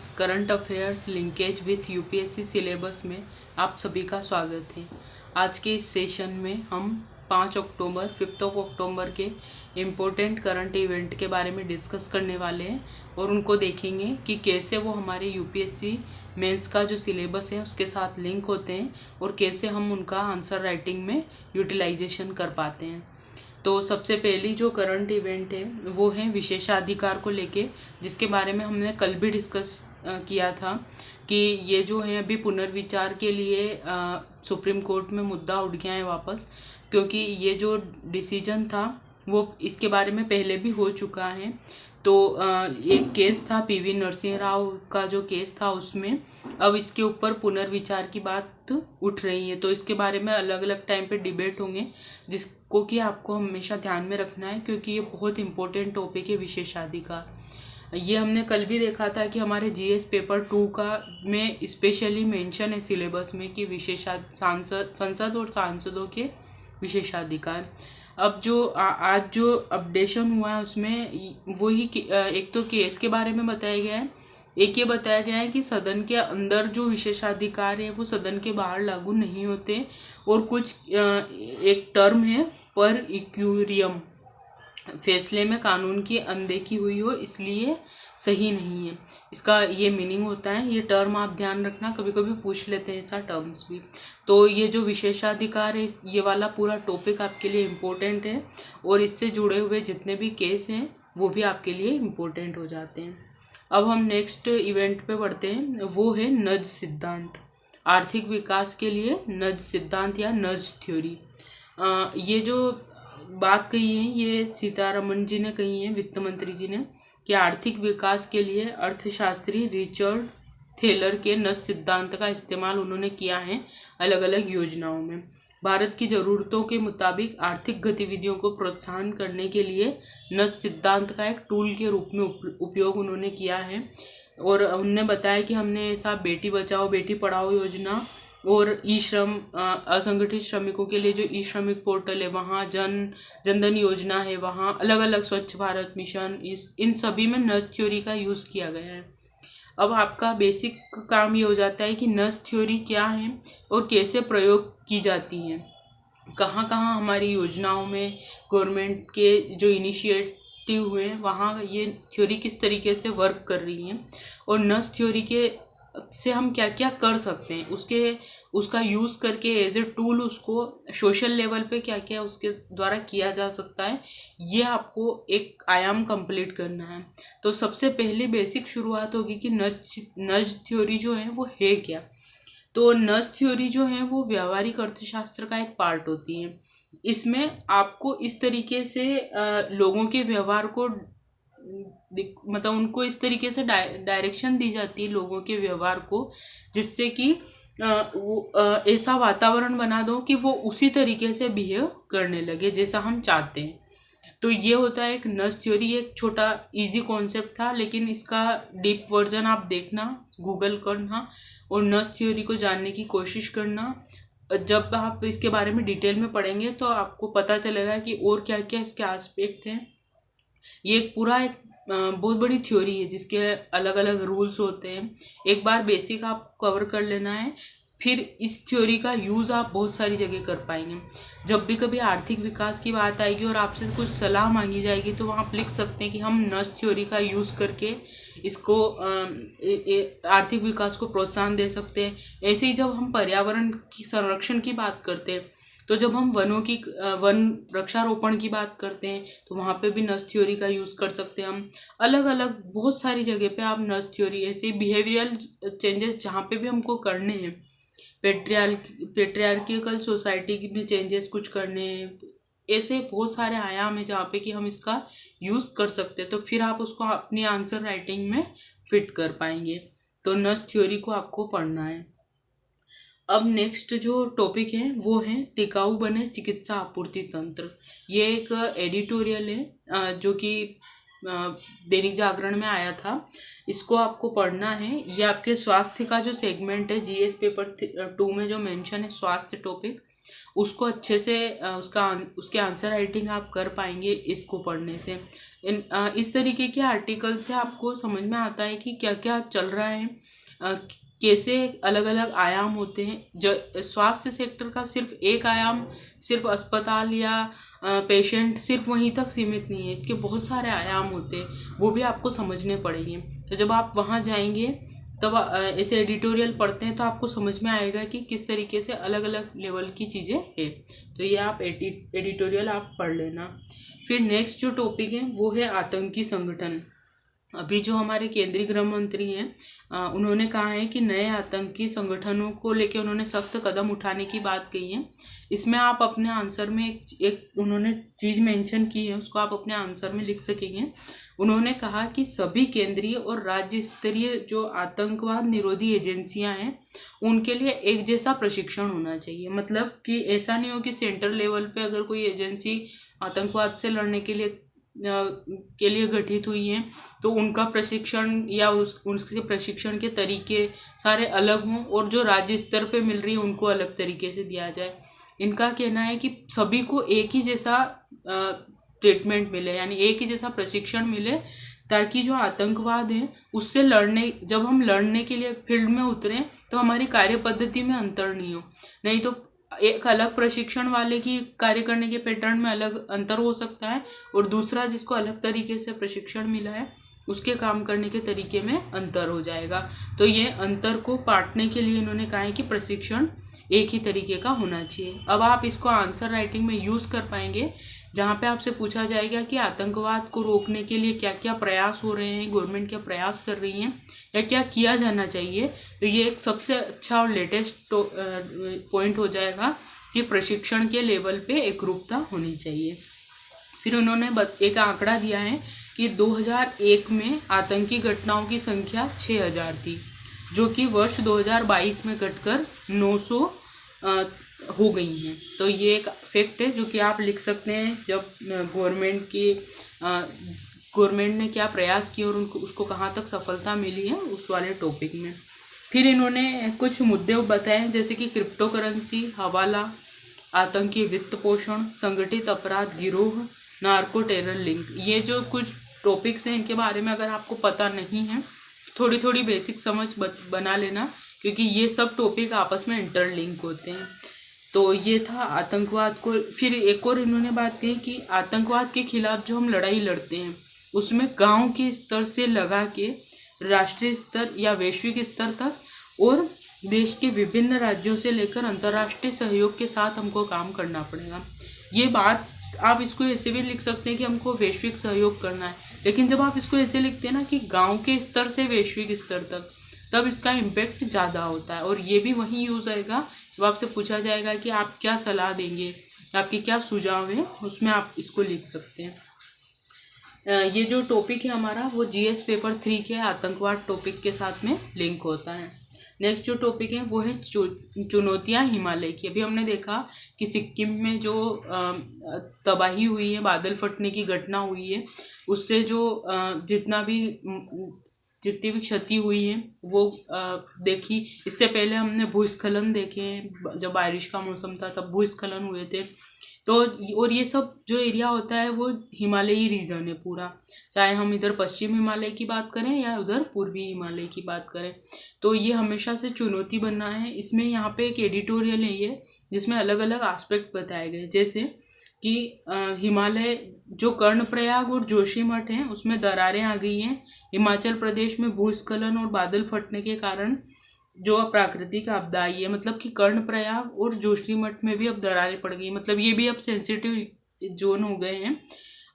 Current affairs linkage with UPSC syllabus में आप सभी का स्वागत है। आज के इस सेशन में हम 5 अक्टूबर 5 अक्टूबर के इम्पोर्टेंट करंट इवेंट के बारे में डिस्कस करने वाले हैं और उनको देखेंगे कि कैसे वो हमारे यूपीएससी मेंस का जो सिलेबस है उसके साथ लिंक होते हैं और कैसे हम उनका आंसर राइटिंग में यूटिलाइजेशन कर पाते हैं। तो सबसे पहली जो करंट इवेंट है वो है विशेषाधिकार को लेके, जिसके बारे में हमने कल भी डिस्कस किया था कि ये जो है अभी पुनर्विचार के लिए सुप्रीम कोर्ट में मुद्दा उठ गया है वापस, क्योंकि ये जो डिसीजन था वो इसके बारे में पहले भी हो चुका है। तो एक केस था पीवी नरसिंह राव का जो केस था, उसमें अब इसके ऊपर पुनर्विचार की बात उठ रही है। तो इसके बारे में अलग अलग टाइम पे डिबेट होंगे, जिसको कि आपको हमेशा ध्यान में रखना है, क्योंकि ये बहुत इंपॉर्टेंट टॉपिक है विशेषाधिकार। ये हमने कल भी देखा था कि हमारे जीएस पेपर 2 का में स्पेशली मेंशन है सिलेबस में कि संसद और सांसदों के विशेषाधिकार। अब जो आज जो अपडेशन हुआ है उसमें वही एक तो केस के बारे में बताया गया है, एक ये बताया गया है कि सदन के अंदर जो विशेषाधिकार है वो सदन के बाहर लागू नहीं होते, और कुछ एक टर्म है पर इक्यूरियम, फैसले में कानून की अनदेखी हुई हो इसलिए सही नहीं है। इसका ये मीनिंग होता है, ये टर्म आप ध्यान रखना, कभी कभी पूछ लेते हैं ऐसा टर्म्स भी। तो ये जो विशेषाधिकार है ये वाला पूरा टॉपिक आपके लिए इम्पोर्टेंट है, और इससे जुड़े हुए जितने भी केस हैं वो भी आपके लिए इम्पोर्टेंट हो जाते हैं। अब हम नेक्स्ट इवेंट पे बढ़ते हैं, वो है नज सिद्धांत। आर्थिक विकास के लिए नज सिद्धांत या नज थ्योरी। ये जो बात कही है ये सीतारमण जी ने कही है, वित्त मंत्री जी ने, कि आर्थिक विकास के लिए अर्थशास्त्री रिचर्ड थेलर के नज सिद्धांत का इस्तेमाल उन्होंने किया है अलग अलग योजनाओं में। भारत की ज़रूरतों के मुताबिक आर्थिक गतिविधियों को प्रोत्साहन करने के लिए नज सिद्धांत का एक टूल के रूप में उपयोग उन्होंने किया है। और उन्होंने बताया कि हमने ऐसा बेटी बचाओ बेटी पढ़ाओ योजना और ई श्रम, असंगठित श्रमिकों के लिए जो ई श्रमिक पोर्टल है वहाँ जनधन योजना है, वहाँ अलग अलग स्वच्छ भारत मिशन, इन सभी में नज थ्योरी का यूज़ किया गया है। अब आपका बेसिक काम ये हो जाता है कि नज थ्योरी क्या है और कैसे प्रयोग की जाती है, कहाँ कहाँ हमारी योजनाओं में गवर्नमेंट के जो इनिशिएटिव हुए हैं वहाँ ये थ्योरी किस तरीके से वर्क कर रही है, और नज थ्योरी के से हम क्या क्या कर सकते हैं, उसका यूज़ करके एज ए टूल उसको सोशल लेवल पे क्या क्या उसके द्वारा किया जा सकता है, ये आपको एक आयाम कंप्लीट करना है। तो सबसे पहले बेसिक शुरुआत होगी कि नज थ्योरी जो है वो है क्या। तो नज थ्योरी जो है वो व्यावहारिक अर्थशास्त्र का एक पार्ट होती है। इसमें आपको इस तरीके से लोगों के व्यवहार को मतलब उनको इस तरीके से डायरेक्शन दी जाती है लोगों के व्यवहार को, जिससे कि ऐसा वातावरण बना दो कि वो उसी तरीके से बिहेव करने लगे जैसा हम चाहते हैं। तो ये होता है एक नज थ्योरी। एक छोटा इजी कॉन्सेप्ट था, लेकिन इसका डीप वर्जन आप देखना, गूगल करना और नज थ्योरी को जानने की कोशिश करना। जब आप इसके बारे में डिटेल में पढ़ेंगे तो आपको पता चलेगा कि और क्या क्या इसके एस्पेक्ट हैं। ये एक बहुत बड़ी थ्योरी है जिसके अलग अलग रूल्स होते हैं। एक बार बेसिक आप कवर कर लेना है, फिर इस थ्योरी का यूज़ आप बहुत सारी जगह कर पाएंगे। जब भी कभी आर्थिक विकास की बात आएगी और आपसे कुछ सलाह मांगी जाएगी तो वहाँ आप लिख सकते हैं कि हम नज थ्योरी का यूज़ करके इसको आर्थिक विकास को प्रोत्साहन दे सकते हैं। ऐसे ही जब हम पर्यावरण की संरक्षण की बात करते हैं, तो जब हम वन वृक्षारोपण की बात करते हैं तो वहाँ पे भी नज थ्योरी का यूज़ कर सकते हैं हम। अलग अलग बहुत सारी जगह पे आप नज थ्योरी, ऐसे बिहेवियरल चेंजेस जहाँ पे भी हमको करने हैं, पेट्रियार्किकल सोसाइटी में चेंजेस कुछ करने हैं, ऐसे बहुत सारे आयाम है जहाँ पे कि हम इसका यूज़ कर सकते हैं। तो फिर आप उसको अपनी आंसर राइटिंग में फिट कर पाएंगे। तो नज थ्योरी को आपको पढ़ना है। अब नेक्स्ट जो टॉपिक है वो है टिकाऊ बने चिकित्सा आपूर्ति तंत्र। ये एक एडिटोरियल है जो कि दैनिक जागरण में आया था, इसको आपको पढ़ना है। ये आपके स्वास्थ्य का जो सेगमेंट है जीएस पेपर 2 में जो मेंशन है स्वास्थ्य टॉपिक, उसको अच्छे से उसके आंसर राइटिंग आप कर पाएंगे इसको पढ़ने से। इस तरीके के आर्टिकल से आपको समझ में आता है कि क्या क्या चल रहा है, कैसे अलग अलग आयाम होते हैं। जो स्वास्थ्य सेक्टर का सिर्फ एक आयाम, सिर्फ अस्पताल या पेशेंट सिर्फ वहीं तक सीमित नहीं है, इसके बहुत सारे आयाम होते हैं, वो भी आपको समझने पड़ेंगे। तो जब आप वहाँ जाएंगे तब ऐसे एडिटोरियल पढ़ते हैं तो आपको समझ में आएगा कि किस तरीके से अलग अलग लेवल की चीज़ें हैं। तो ये आप एडिटोरियल आप पढ़ लेना। फिर नेक्स्ट जो टॉपिक है वो है आतंकी संगठन। अभी जो हमारे केंद्रीय गृह मंत्री हैं उन्होंने कहा है कि नए आतंकी संगठनों को लेकर उन्होंने सख्त कदम उठाने की बात कही है। इसमें आप अपने आंसर में एक उन्होंने चीज़ मेंशन की है, उसको आप अपने आंसर में लिख सकेंगे। उन्होंने कहा कि सभी केंद्रीय और राज्य स्तरीय जो आतंकवाद निरोधी एजेंसियां हैं उनके लिए एक जैसा प्रशिक्षण होना चाहिए। मतलब कि ऐसा नहीं हो कि सेंटर लेवल पे अगर कोई एजेंसी आतंकवाद से लड़ने के लिए गठित हुई है तो उनका प्रशिक्षण या उसके प्रशिक्षण के तरीके सारे अलग हों, और जो राज्य स्तर पे मिल रही है उनको अलग तरीके से दिया जाए। इनका कहना है कि सभी को एक ही जैसा ट्रीटमेंट मिले, यानी एक ही जैसा प्रशिक्षण मिले, ताकि जो आतंकवाद है उससे जब हम लड़ने के लिए फील्ड में उतरें तो हमारी कार्य पद्धति में अंतर नहीं हो। नहीं तो एक अलग प्रशिक्षण वाले की कार्य करने के पैटर्न में अलग अंतर हो सकता है, और दूसरा जिसको अलग तरीके से प्रशिक्षण मिला है उसके काम करने के तरीके में अंतर हो जाएगा। तो ये अंतर को पाटने के लिए इन्होंने कहा है कि प्रशिक्षण एक ही तरीके का होना चाहिए। अब आप इसको आंसर राइटिंग में यूज़ कर पाएंगे, जहाँ पे आपसे पूछा जाएगा कि आतंकवाद को रोकने के लिए क्या क्या प्रयास हो रहे हैं, गवर्नमेंट क्या प्रयास कर रही है या क्या किया जाना चाहिए। तो ये एक सबसे अच्छा और लेटेस्ट पॉइंट हो जाएगा कि प्रशिक्षण के लेवल पे एकरूपता होनी चाहिए। फिर उन्होंने एक आंकड़ा दिया है कि 2001 में आतंकी घटनाओं की संख्या 6000 थी, जो कि वर्ष 2022 में घटकर 900 हो गई हैं। तो ये एक फैक्ट है जो कि आप लिख सकते हैं जब गवर्नमेंट ने क्या प्रयास किए और उनको उसको कहाँ तक सफलता मिली है उस वाले टॉपिक में। फिर इन्होंने कुछ मुद्दे बताए जैसे कि क्रिप्टो करेंसी, हवाला, आतंकी वित्त पोषण, संगठित अपराध गिरोह, नार्को टेरर लिंक। ये जो कुछ टॉपिक्स हैं इनके बारे में अगर आपको पता नहीं है थोड़ी थोड़ी बेसिक समझ बना लेना, क्योंकि ये सब टॉपिक आपस में इंटरलिंक होते हैं। तो ये था आतंकवाद को। फिर एक और इन्होंने बात कही कि आतंकवाद के खिलाफ जो हम लड़ाई लड़ते हैं उसमें गांव के स्तर से लगा के राष्ट्रीय स्तर या वैश्विक स्तर तक और देश के विभिन्न राज्यों से लेकर अंतर्राष्ट्रीय सहयोग के साथ हमको काम करना पड़ेगा। ये बात आप इसको ऐसे भी लिख सकते हैं कि हमको वैश्विक सहयोग करना है, लेकिन जब आप इसको ऐसे लिखते हैं ना कि गांव के स्तर से वैश्विक स्तर तक, तब इसका इम्पैक्ट ज़्यादा होता है। और ये भी वहीं यूज़ आएगा जब आपसे पूछा जाएगा कि आप क्या सलाह देंगे, आपके क्या सुझाव हैं, उसमें आप इसको लिख सकते हैं। ये जो टॉपिक है हमारा वो जीएस पेपर 3 के आतंकवाद टॉपिक के साथ में लिंक होता है। नेक्स्ट जो टॉपिक है वो है चुनौतियां हिमालय की। अभी हमने देखा कि सिक्किम में जो तबाही हुई है, बादल फटने की घटना हुई है, उससे जो जितनी भी क्षति हुई है वो देखी। इससे पहले हमने भूस्खलन देखे हैं, जब बारिश का मौसम था तब भूस्खलन हुए थे। तो और ये सब जो एरिया होता है वो हिमालयी रीजन है पूरा, चाहे हम इधर पश्चिम हिमालय की बात करें या उधर पूर्वी हिमालय की बात करें। तो ये हमेशा से चुनौती बनना है। इसमें यहाँ पे एक एडिटोरियल है ये, जिसमें अलग अलग एस्पेक्ट बताए गए, जैसे कि हिमालय जो कर्णप्रयाग और जोशीमठ हैं उसमें दरारें आ गई हैं। हिमाचल प्रदेश में भूस्खलन और बादल फटने के कारण जो प्राकृतिक आपदा आई है, मतलब कि कर्णप्रयाग और जोशीमठ में भी अब दरारें पड़ गई, मतलब ये भी अब सेंसिटिव जोन हो गए हैं।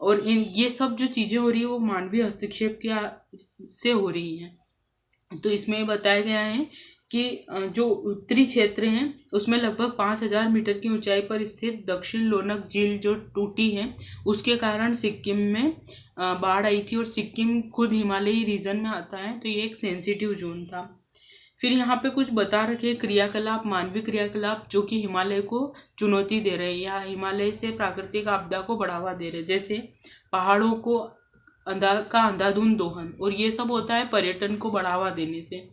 और ये सब जो चीज़ें हो रही है वो मानवीय हस्तक्षेप से हो रही हैं। तो इसमें बताया गया है कि जो उत्तरी क्षेत्र हैं उसमें लगभग 5000 मीटर की ऊंचाई पर स्थित दक्षिण लोनक झील जो टूटी है उसके कारण सिक्किम में बाढ़ आई थी, और सिक्किम खुद हिमालयी रीजन में आता है, तो ये एक सेंसिटिव जोन था। फिर यहाँ पे कुछ बता रखे क्रियाकलाप, मानवीय क्रियाकलाप जो कि हिमालय को चुनौती दे रहे हैं या हिमालय से प्राकृतिक आपदा को बढ़ावा दे रहे हैं, जैसे पहाड़ों का अंधाधुंध दोहन, और ये सब होता है पर्यटन को बढ़ावा देने से।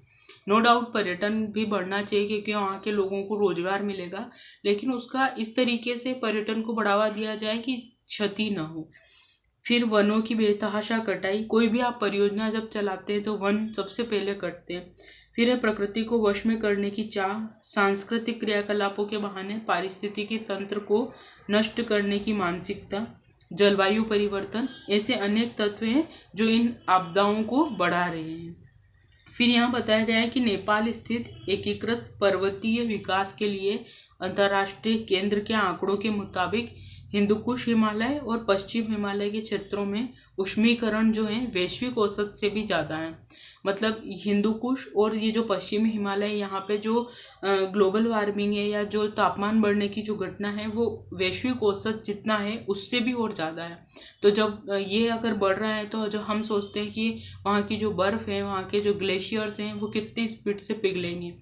नो डाउट पर्यटन भी बढ़ना चाहिए क्योंकि वहाँ के लोगों को रोजगार मिलेगा, लेकिन उसका इस तरीके से पर्यटन को बढ़ावा दिया जाए कि क्षति ना हो। फिर वनों की बेतहाशा कटाई, कोई भी आप परियोजना जब चलाते हैं तो वन सबसे पहले कटते हैं। फिर है प्रकृति को वश में करने की चाह, सांस्कृतिक क्रियाकलापों के बहाने पारिस्थितिकी तंत्र को नष्ट करने की मानसिकता, जलवायु परिवर्तन, ऐसे अनेक तत्व हैं जो इन आपदाओं को बढ़ा रहे हैं। फिर यहाँ बताया गया है कि नेपाल स्थित एकीकृत पर्वतीय विकास के लिए अंतर्राष्ट्रीय केंद्र के आंकड़ों के मुताबिक हिंदुकुश हिमालय और पश्चिम हिमालय के क्षेत्रों में उष्मीकरण जो है वैश्विक औसत से भी ज़्यादा है। मतलब हिंदुकुश और ये जो पश्चिमी हिमालय, यहाँ पे जो ग्लोबल वार्मिंग है या जो तापमान बढ़ने की जो घटना है वो वैश्विक औसत जितना है उससे भी और ज़्यादा है। तो जब ये अगर बढ़ रहा है तो जो हम सोचते हैं कि वहाँ की जो बर्फ़ है, वहाँ के जो ग्लेशियर्स हैं वो कितनी स्पीड से पिघलेंगे,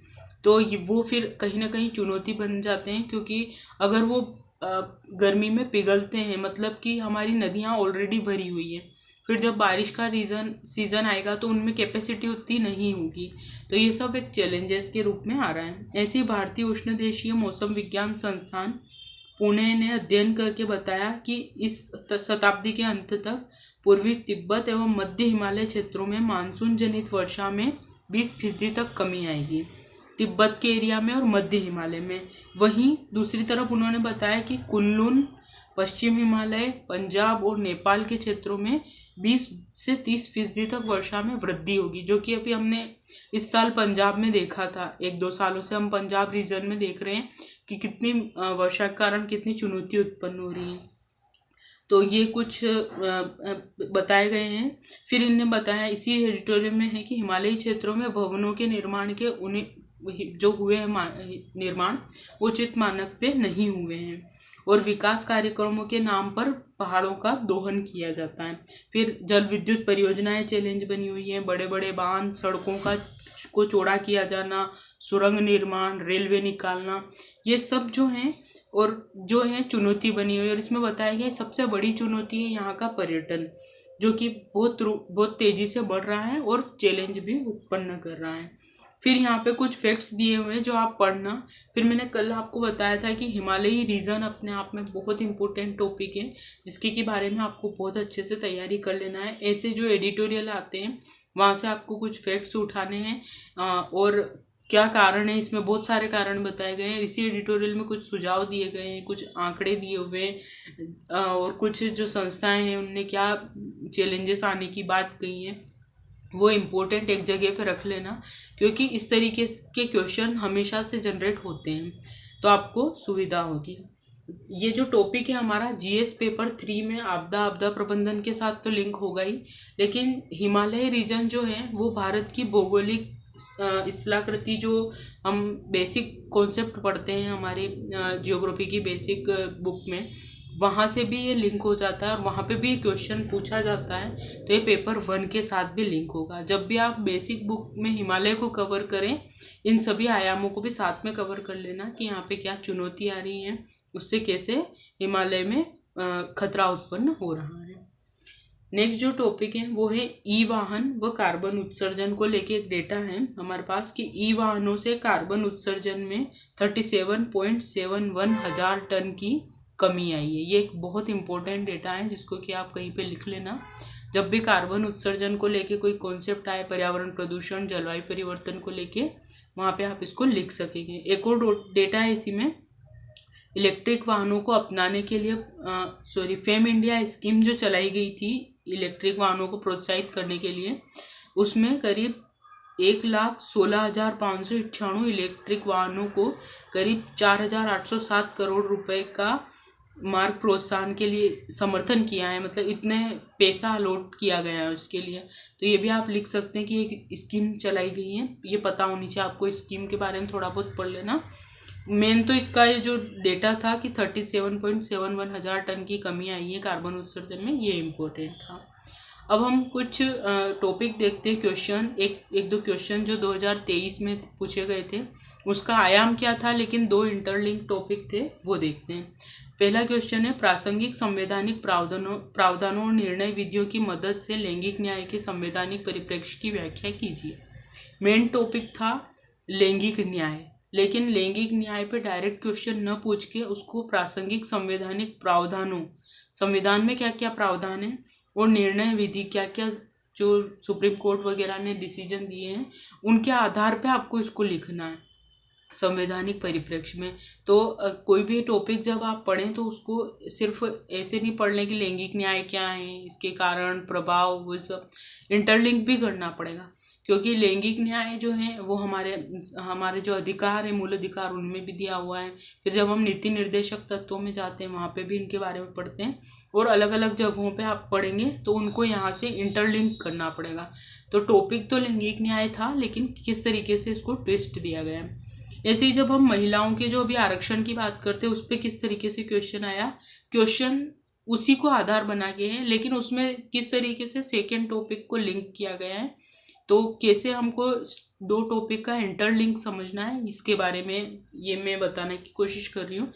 तो वो फिर कहीं ना कहीं चुनौती बन जाते हैं। क्योंकि अगर वो गर्मी में पिघलते हैं मतलब कि हमारी नदियाँ ऑलरेडी भरी हुई हैं, फिर जब बारिश का सीज़न आएगा तो उनमें कैपेसिटी उतनी नहीं होगी। तो ये सब एक चैलेंजेस के रूप में आ रहा है। ऐसे ही भारतीय उष्णदेशीय मौसम विज्ञान संस्थान पुणे ने अध्ययन करके बताया कि इस शताब्दी के अंत तक पूर्वी तिब्बत एवं मध्य हिमालय क्षेत्रों में मानसून जनित वर्षा में 20% तक कमी आएगी, तिब्बत के एरिया में और मध्य हिमालय में। वहीं दूसरी तरफ उन्होंने बताया कि कुनलुन, पश्चिम हिमालय, पंजाब और नेपाल के क्षेत्रों में 20 से 30% तक वर्षा में वृद्धि होगी, जो कि अभी हमने इस साल पंजाब में देखा था। 1-2 सालों से हम पंजाब रीजन में देख रहे हैं कि कितनी वर्षा के कारण कितनी चुनौती उत्पन्न हो रही है। तो ये कुछ बताए गए हैं। फिर इन्हें बताया इसी एडिटोरियल में है कि हिमालयी क्षेत्रों में भवनों के निर्माण के जो हुए हैं निर्माण उचित मानक पे नहीं हुए हैं और विकास कार्यक्रमों के नाम पर पहाड़ों का दोहन किया जाता है। फिर जल विद्युत परियोजनाएं चैलेंज बनी हुई हैं, बड़े बड़े बांध, सड़कों को चौड़ा किया जाना, सुरंग निर्माण, रेलवे निकालना, ये सब जो हैं और जो है चुनौती बनी हुई है। और इसमें बताया गया सबसे बड़ी चुनौती है यहाँ का पर्यटन, जो कि बहुत तेजी से बढ़ रहा है और चैलेंज भी उत्पन्न कर रहा है। फिर यहाँ पे कुछ फैक्ट्स दिए हुए हैं जो आप पढ़ना। फिर मैंने कल आपको बताया था कि हिमालयी रीजन अपने आप में बहुत इंपॉर्टेंट टॉपिक है, जिसके के बारे में आपको बहुत अच्छे से तैयारी कर लेना है। ऐसे जो एडिटोरियल आते हैं वहाँ से आपको कुछ फैक्ट्स उठाने हैं और क्या कारण है, इसमें बहुत सारे कारण बताए गए हैं। इसी एडिटोरियल में कुछ सुझाव दिए गए हैं, कुछ आंकड़े दिए हुए हैं और कुछ जो संस्थाएं हैं उनने क्या चैलेंजेस आने की बात कही है, वो इम्पोर्टेंट एक जगह पे रख लेना, क्योंकि इस तरीके के क्वेश्चन हमेशा से जनरेट होते हैं तो आपको सुविधा होगी। ये जो टॉपिक है हमारा जीएस पेपर 3 में आपदा प्रबंधन के साथ तो लिंक होगा ही, लेकिन हिमालय रीजन जो है वो भारत की भौगोलिक स्थलाकृति जो हम बेसिक कॉन्सेप्ट पढ़ते हैं हमारे जियोग्राफी की बेसिक बुक में, वहाँ से भी ये लिंक हो जाता है और वहाँ पे भी क्वेश्चन पूछा जाता है। तो ये पेपर 1 के साथ भी लिंक होगा। जब भी आप बेसिक बुक में हिमालय को कवर करें, इन सभी आयामों को भी साथ में कवर कर लेना कि यहाँ पे क्या चुनौती आ रही है, उससे कैसे हिमालय में खतरा उत्पन्न हो रहा है। नेक्स्ट जो टॉपिक है वो है ई वाहन व कार्बन उत्सर्जन को लेके एक डेटा है हमारे पास कि ई वाहनों से कार्बन उत्सर्जन में 37.71 हजार टन की कमी आई है। ये एक बहुत इंपॉर्टेंट डेटा है जिसको कि आप कहीं पे लिख लेना। जब भी कार्बन उत्सर्जन को लेके कोई कॉन्सेप्ट आए, पर्यावरण प्रदूषण, जलवायु परिवर्तन को लेके, वहाँ पे आप इसको लिख सकेंगे। एक और डेटा है इसी में, इलेक्ट्रिक वाहनों को अपनाने के लिए फेम इंडिया स्कीम जो चलाई गई थी इलेक्ट्रिक वाहनों को प्रोत्साहित करने के लिए, उसमें करीब 1,16,598 इलेक्ट्रिक वाहनों को करीब 4,807 करोड़ रुपए का मार्ग प्रोत्साहन के लिए समर्थन किया है। मतलब इतने पैसा अलॉट किया गया है उसके लिए। तो ये भी आप लिख सकते हैं कि एक स्कीम चलाई गई है, ये पता होनी चाहिए आपको। स्कीम के बारे में थोड़ा बहुत पढ़ लेना। मेन तो इसका ये जो डेटा था कि 37.71 हजार टन की कमी आई है कार्बन उत्सर्जन में, ये इम्पोर्टेंट था। अब हम कुछ टॉपिक देखते हैं, क्वेश्चन एक दो क्वेश्चन जो 2023 में पूछे गए थे, उसका आयाम क्या था, लेकिन 2 इंटरलिंक टॉपिक थे, वो देखते हैं। पहला क्वेश्चन है, प्रासंगिक संवैधानिक प्रावधानों और निर्णय विधियों की मदद से लैंगिक न्याय के संवैधानिक परिप्रेक्ष्य की व्याख्या कीजिए। मेन टॉपिक था लैंगिक न्याय, लेकिन लैंगिक न्याय पे डायरेक्ट क्वेश्चन न पूछ के उसको प्रासंगिक संवैधानिक प्रावधानों, संविधान में क्या क्या प्रावधान है और निर्णय विधि क्या क्या जो सुप्रीम कोर्ट वगैरह ने डिसीजन दिए हैं उनके आधार पे आपको इसको लिखना है संवैधानिक परिप्रेक्ष्य में। तो कोई भी टॉपिक जब आप पढ़ें तो उसको सिर्फ ऐसे नहीं पढ़ने की लैंगिक न्याय क्या है, इसके कारण प्रभाव, वो सब इंटरलिंक भी करना पड़ेगा, क्योंकि लैंगिक न्याय जो है वो हमारे जो अधिकार है, मूल अधिकार, उनमें भी दिया हुआ है। फिर जब हम नीति निर्देशक तत्वों में जाते हैं वहाँ पे भी इनके बारे में पढ़ते हैं, और अलग अलग जगहों पे आप पढ़ेंगे तो उनको यहाँ से इंटरलिंक करना पड़ेगा। तो टॉपिक तो लैंगिक न्याय था, लेकिन किस तरीके से इसको ट्विस्ट दिया गया है। ऐसे ही जब हम महिलाओं के जो अभी आरक्षण की बात करते हैं उस पर किस तरीके से क्वेश्चन आया, क्वेश्चन उसी को आधार बना के है, लेकिन उसमें किस तरीके से सेकेंड टॉपिक को लिंक किया गया है, तो कैसे हमको दो टॉपिक का इंटरलिंक समझना है, इसके बारे में ये मैं बताने की कोशिश कर रही हूँ।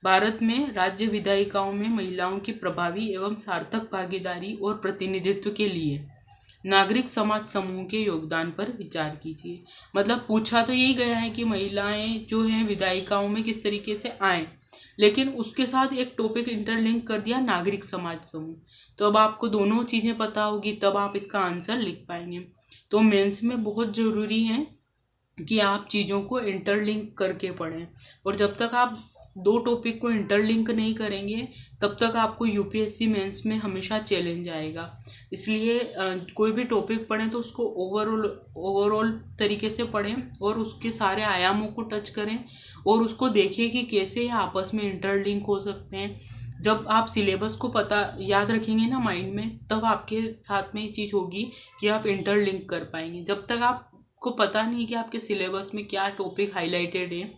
भारत में राज्य विधायिकाओं में महिलाओं की प्रभावी एवं सार्थक भागीदारी और प्रतिनिधित्व के लिए नागरिक समाज समूह के योगदान पर विचार कीजिए। मतलब पूछा तो यही गया है कि महिलाएं जो हैं विधायिकाओं में किस तरीके से आए, लेकिन उसके साथ एक टॉपिक इंटरलिंक कर दिया नागरिक समाज समूह। तो अब आपको दोनों चीज़ें पता होगी तब आप इसका आंसर लिख पाएंगे। तो मेंस में बहुत ज़रूरी है कि आप चीज़ों को इंटरलिंक करके पढ़ें, और जब तक आप दो टॉपिक को इंटरलिंक नहीं करेंगे तब तक आपको यूपीएससी मेंस में हमेशा चैलेंज आएगा। इसलिए कोई भी टॉपिक पढ़ें तो उसको ओवरऑल तरीके से पढ़ें और उसके सारे आयामों को टच करें और उसको देखिए कि कैसे ये आपस में इंटरलिंक हो सकते हैं। जब आप सिलेबस को पता याद रखेंगे ना माइंड में, तब आपके साथ में ये चीज़ होगी कि आप इंटरलिंक कर पाएंगे। जब तक आपको पता नहीं कि आपके सिलेबस में क्या टॉपिक हाईलाइटेड है,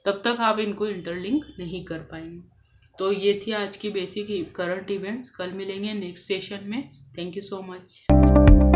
तब तक आप इनको इंटरलिंक नहीं कर पाएंगे। तो ये थी आज की बेसिक करंट इवेंट्स। कल मिलेंगे नेक्स्ट सेशन में। Thank you so much.